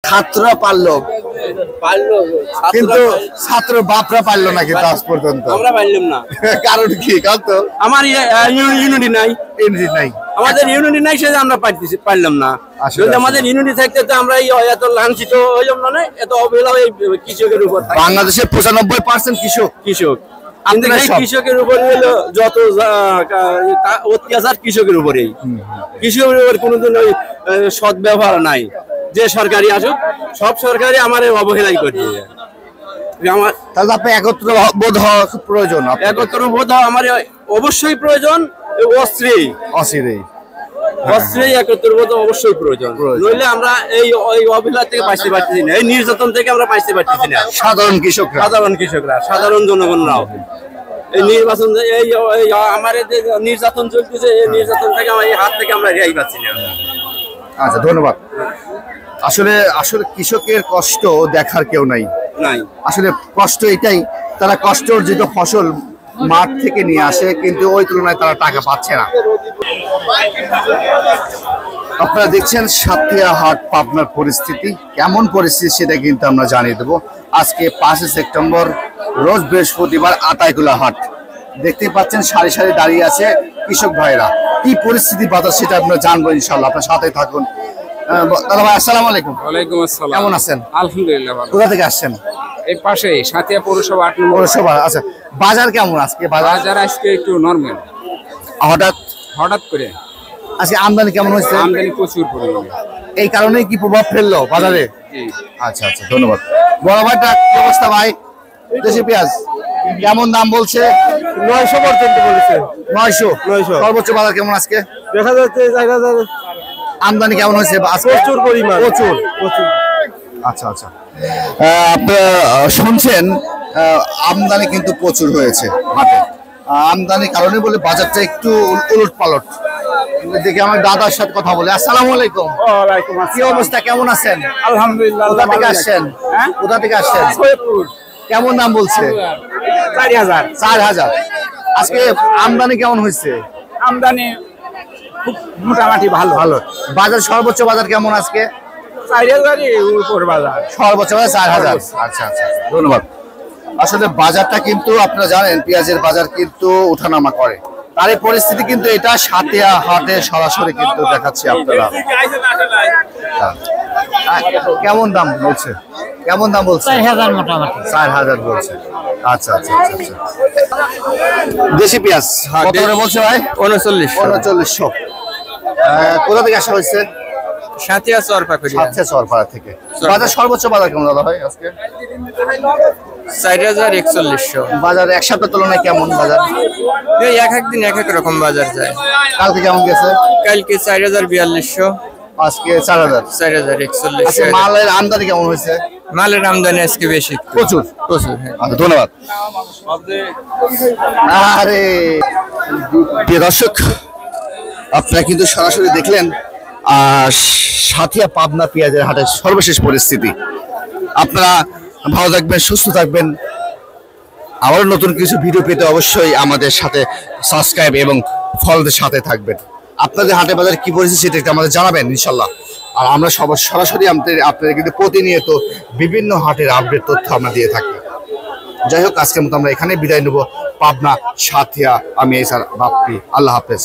ছাত্ররা পারলো কিন্তু ছাত্র বাপরা পারলো না কিন্তু আজ পর্যন্ত আমরা পারলাম না। কারণ কি কারণ তো আমার ইউনিটি নাই, এনজি নাই আমাদের ইউনিটি নাই, সেটা আমরা পারলাম না। যদি আমাদের ইউনিটি থাকতে তো আমরা এত লাঞ্ছিত হইলাম না, এত অবহেলা এই কৃষকের উপর। বাংলাদেশে 95% কৃষক কৃষকের উপরে হলো যত অত্যাচার কৃষকের উপরেই, কৃষকের উপর কোনোদিন ওই সৎ ব্যবহার নাই। যে সরকারি আসুক, সব সরকারি আমার অবহেলাই করছে। আমার তাহলে আপনি একত্র বোধ হওয়া প্রয়োজন, একত্র বোধ হওয়া আমার অবশ্যই প্রয়োজন। অস্ত্রেই একত্র বোধ অবশ্যই প্রয়োজন, নইলে আমরা এই অবহেলা থেকে বাঁচতে পারতেছি না, এই নির্যাতন থেকে আমরা বাঁচতে পারতেছি না। সাধারণ কৃষকরা সাধারণ জনগণরাও এই নির্বাচন, এই আমার যে নির্যাতন চলতেছে, এই নির্যাতন থেকে এই হাত থেকে আমরা রেহাই পাচ্ছি না। আচ্ছা, ধন্যবাদ। আসলে কৃষকের কষ্ট দেখার কেউ নাই। আসলে কষ্ট এটাই, তারা কষ্ট অর্জিত ফসল মাঠ থেকে নিয়ে আসে, কিন্তু ওই তুলনায় তারা টাকা পাচ্ছে না। আপনারা দেখছেন সাতক্ষীরা হাট পাবনার পরিস্থিতি, কেমন পরিস্থিতি সেটা কিন্তু আমরা জানিয়ে দেবো। আজকে 5 সেপ্টেম্বর, রোজ বৃহস্পতিবার, আতাইকুলা হাট। দেখতেই পাচ্ছেন সারি সারি দাঁড়িয়ে আছে কৃষক ভাইরা। কি পরিস্থিতি বাজার সেটা আপনারা জানবো ইনশাল্লাহ, আপনার সাথে থাকুন। দাদা ভাই, আসসালামু আলাইকুম। ওয়ালাইকুম আসসালাম। কেমন আছেন? আলহামদুলিল্লাহ ভালো। কোথা থেকে আসছেন? এই পাশেই সাথিয়া পৌরসভা 8 নম্বর পৌরসভা। আচ্ছা, বাজার কেমন আজকে? বাজার আজকে একটু নরমাল। হঠাৎ করে আজকে আমদানি কেমন হয়েছে? আমদানি প্রচুর পরিমাণে, এই কারণেই কি প্রভাব ফেললো বাজারে? আচ্ছা, ধন্যবাদ। বড় ভাইটা কি অবস্থা ভাই? দেশি পেঁয়াজ কেমন দাম বলছে? 900 পর্যন্ত বলেছে। 900। সর্বোচ্চ বাজার কেমন আজকে? দেখা যাচ্ছে 4000। আমদানি কেমন হয়েছে? প্রচুর পরিমাণ, প্রচুর। আচ্ছা, আপনারা শুনছেন আমদানি কিন্তু প্রচুর হয়েছে হাটে। আমদানির কারণে বলে বাজারটা একটু উলট পালট। দেখি আমার দাদার সাথে কথা বলে। আসসালামু আলাইকুম। ওয়ালাইকুম আসসালাম। কি অবস্থা, কেমন আছেন? আলহামদুলিল্লাহ। কোথা থেকে আসছেন? কোথা থেকে আসছেন? সৈয়দপুর। কেমন দাম বলছে? 4000। আজকে আমদানি কেমন হয়েছে? আমদানি খুব মোটামুটি ভালো। বাজার সর্বোচ্চ বাজার কেমন আজকে? 4000 উপর বাজার, সর্বোচ্চ বাজার 4000। আচ্ছা, ধন্যবাদ। আসলে বাজারটা কিন্তু আপনারা জানেন, পেঁয়াজের বাজার কিন্তু ওঠানামা করে। তার এই পরিস্থিতি কিন্তু এটা সাতক্ষীরা হাটে সরাসরি কিন্তু দেখাচ্ছি আপনারা। কেমন দাম বলছে? 4000 মোটামুটি 4000 বলছে। আচ্ছা। দেশি পেঁয়াজ কত করে বলছে ভাই? 3900। কোথা থেকে আসা হয়েছে? সাথিয়া চরপাড়া থেকে। বাজার সর্বোচ্চ বাজার কেমন দাদা ভাই আজকে? 4100। বাজার এক সপ্তাহ তুলনায় কেমন বাজার? এই এক দিন এক এক রকম বাজার যায়। কালকে কেমন গেছে? কালকে 4200, আজকে 4000। 4140। আচ্ছা, মালের আমদানি কেমন হয়েছে? মালের আমদানি আজকে বেশি, প্রচুর। আচ্ছা, ধন্যবাদ। আরে প্রিয় দর্শক, আপনারা কিন্তু সরাসরি দেখলেন সাথিয়া পাবনা পেঁয়াজের হাটের সর্বশেষ পরিস্থিতি। আপনারা ভালো থাকবেন, সুস্থ থাকবেন। আবারও নতুন কিছু ভিডিও পেতে অবশ্যই আমাদের সাথে সাবস্ক্রাইব এবং ফলোদের সাথে থাকবেন। আপনাদের হাটে বাজার কি পরিস্থিতি সেটা একটু আমাদের জানাবেন ইনশাল্লাহ। আর আমরা সরাসরি আপনাদের কিন্তু প্রতিনিয়ত বিভিন্ন হাটের আপডেট তথ্য আমরা দিয়ে থাকি। যাই হোক, আজকের মতো আমরা এখানে বিদায় নেব। পাবনা, সাথিয়া, আমি এসার বাপ্পি। আল্লাহ হাফেজ।